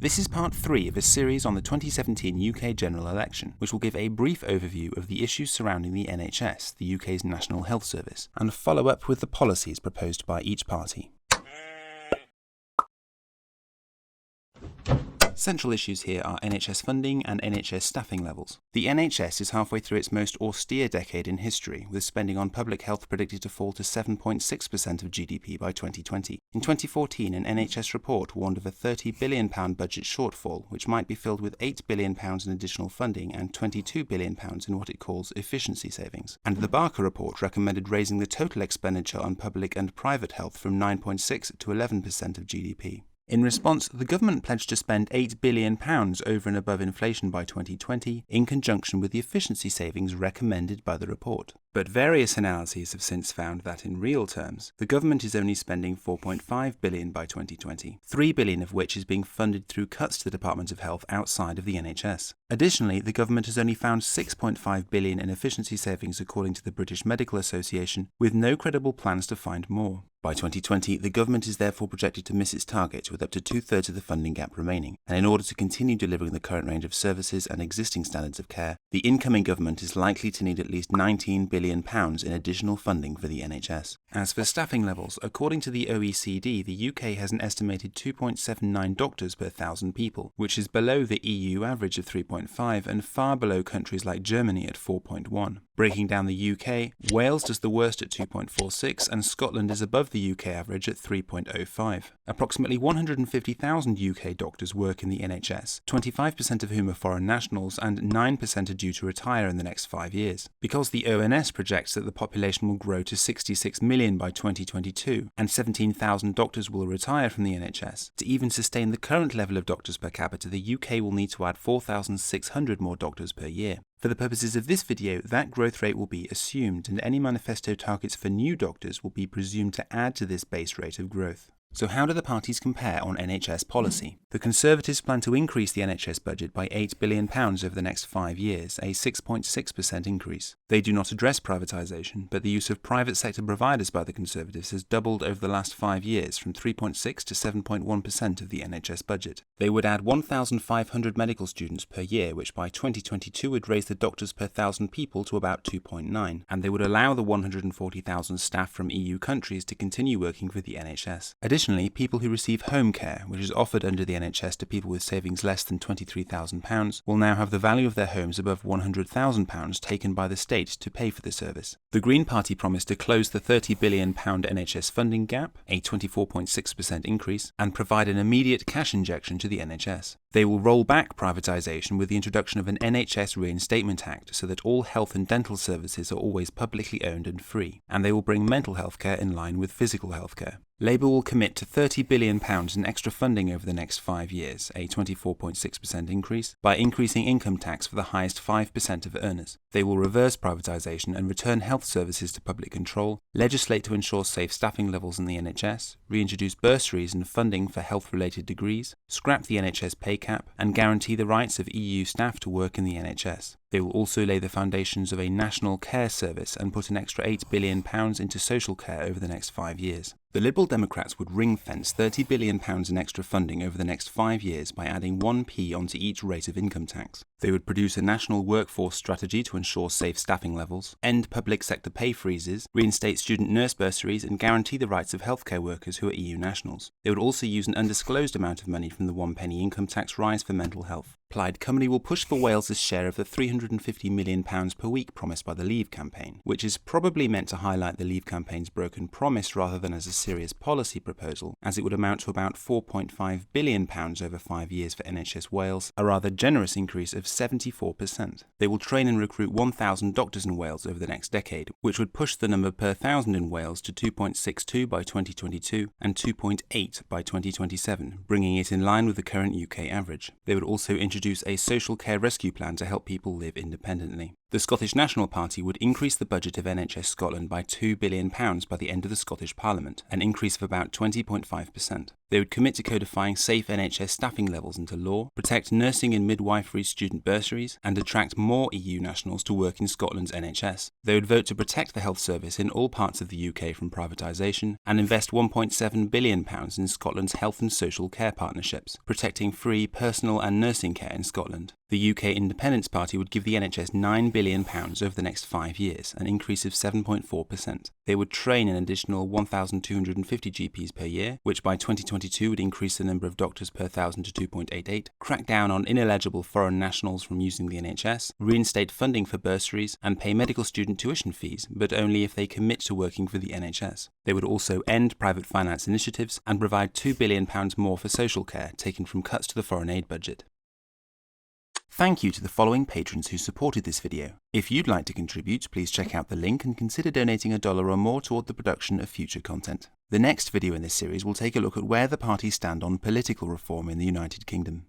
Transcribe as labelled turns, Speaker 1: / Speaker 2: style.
Speaker 1: This is part 3 of a series on the 2017 UK general election, which will give a brief overview of the issues surrounding the NHS, the UK's National Health Service, and follow up with the policies proposed by each party. Central issues here are NHS funding and NHS staffing levels. The NHS is halfway through its most austere decade in history, with spending on public health predicted to fall to 7.6% of GDP by 2020. In 2014, an NHS report warned of a £30 billion budget shortfall, which might be filled with £8 billion in additional funding and £22 billion in what it calls efficiency savings. And the Barker report recommended raising the total expenditure on public and private health from 9.6 to 11% of GDP. In response, the government pledged to spend £8 billion over and above inflation by 2020, in conjunction with the efficiency savings recommended by the report. But various analyses have since found that, in real terms, the government is only spending £4.5 billion by 2020, £3 billion of which is being funded through cuts to the Department of Health outside of the NHS. Additionally, the government has only found £6.5 billion in efficiency savings according to the British Medical Association, with no credible plans to find more. By 2020, the government is therefore projected to miss its target, with up to two-thirds of the funding gap remaining. And in order to continue delivering the current range of services and existing standards of care, the incoming government is likely to need at least £19 billion in additional funding for the NHS. As for staffing levels, according to the OECD, the UK has an estimated 2.79 doctors per 1,000 people, which is below the EU average of 3.5 and far below countries like Germany at 4.1. Breaking down the UK, Wales does the worst at 2.46 and Scotland is above the UK average at 3.05. Approximately 150,000 UK doctors work in the NHS, 25% of whom are foreign nationals and 9% are due to retire in the next 5 years. Because the ONS projects that the population will grow to 66 million by 2022 and 17,000 doctors will retire from the NHS, to even sustain the current level of doctors per capita, the UK will need to add 4,600 more doctors per year. For the purposes of this video, that growth rate will be assumed, and any manifesto targets for new doctors will be presumed to add to this base rate of growth. So how do the parties compare on NHS policy? The Conservatives plan to increase the NHS budget by £8 billion over the next 5 years, a 6.6% increase. They do not address privatisation, but the use of private sector providers by the Conservatives has doubled over the last 5 years, from 3.6 to 7.1% of the NHS budget. They would add 1,500 medical students per year, which by 2022 would raise the doctors per 1,000 people to about 2.9, and they would allow the 140,000 staff from EU countries to continue working for the NHS. Additionally, people who receive home care, which is offered under the NHS to people with savings less than £23,000, will now have the value of their homes above £100,000 taken by the state to pay for the service. The Green Party promised to close the £30 billion NHS funding gap, a 24.6% increase, and provide an immediate cash injection to the NHS. They will roll back privatisation with the introduction of an NHS Reinstatement Act so that all health and dental services are always publicly owned and free, and they will bring mental health care in line with physical health care. Labour will commit to £30 billion in extra funding over the next 5 years, a 24.6% increase, by increasing income tax for the highest 5% of earners. They will reverse privatisation and return health services to public control, legislate to ensure safe staffing levels in the NHS, reintroduce bursaries and funding for health-related degrees, scrap the NHS pay cap, and guarantee the rights of EU staff to work in the NHS. They will also lay the foundations of a national care service and put an extra £8 billion into social care over the next 5 years. The Liberal Democrats would ring-fence £30 billion in extra funding over the next 5 years by adding 1p onto each rate of income tax. They would produce a national workforce strategy to ensure safe staffing levels, end public sector pay freezes, reinstate student nurse bursaries, and guarantee the rights of healthcare workers who are EU nationals. They would also use an undisclosed amount of money from the 1p income tax rise for mental health. Plaid Cymru will push for Wales's share of the £350 million per week promised by the Leave campaign, which is probably meant to highlight the Leave campaign's broken promise rather than as a serious policy proposal, as it would amount to about £4.5 billion over 5 years for NHS Wales, a rather generous increase of 74%. They will train and recruit 1,000 doctors in Wales over the next decade, which would push the number per 1,000 in Wales to 2.62 by 2022 and 2.8 by 2027, bringing it in line with the current UK average. They would also introduce a social care rescue plan to help people live independently. The Scottish National Party would increase the budget of NHS Scotland by £2 billion by the end of the Scottish Parliament, an increase of about 20.5%. They would commit to codifying safe NHS staffing levels into law, protect nursing and midwifery student bursaries, and attract more EU nationals to work in Scotland's NHS. They would vote to protect the health service in all parts of the UK from privatisation, and invest £1.7 billion in Scotland's health and social care partnerships, protecting free personal and nursing care in Scotland. The UK Independence Party would give the NHS £9 billion over the next 5 years, an increase of 7.4%. They would train an additional 1,250 GPs per year, which by 2022 would increase the number of doctors per 1,000 to 2.88, crack down on ineligible foreign nationals from using the NHS, reinstate funding for bursaries, and pay medical student tuition fees, but only if they commit to working for the NHS. They would also end private finance initiatives and provide £2 billion more for social care, taken from cuts to the foreign aid budget. Thank you to the following patrons who supported this video. If you'd like to contribute, please check out the link and consider donating $1 or more toward the production of future content. The next video in this series will take a look at where the parties stand on political reform in the United Kingdom.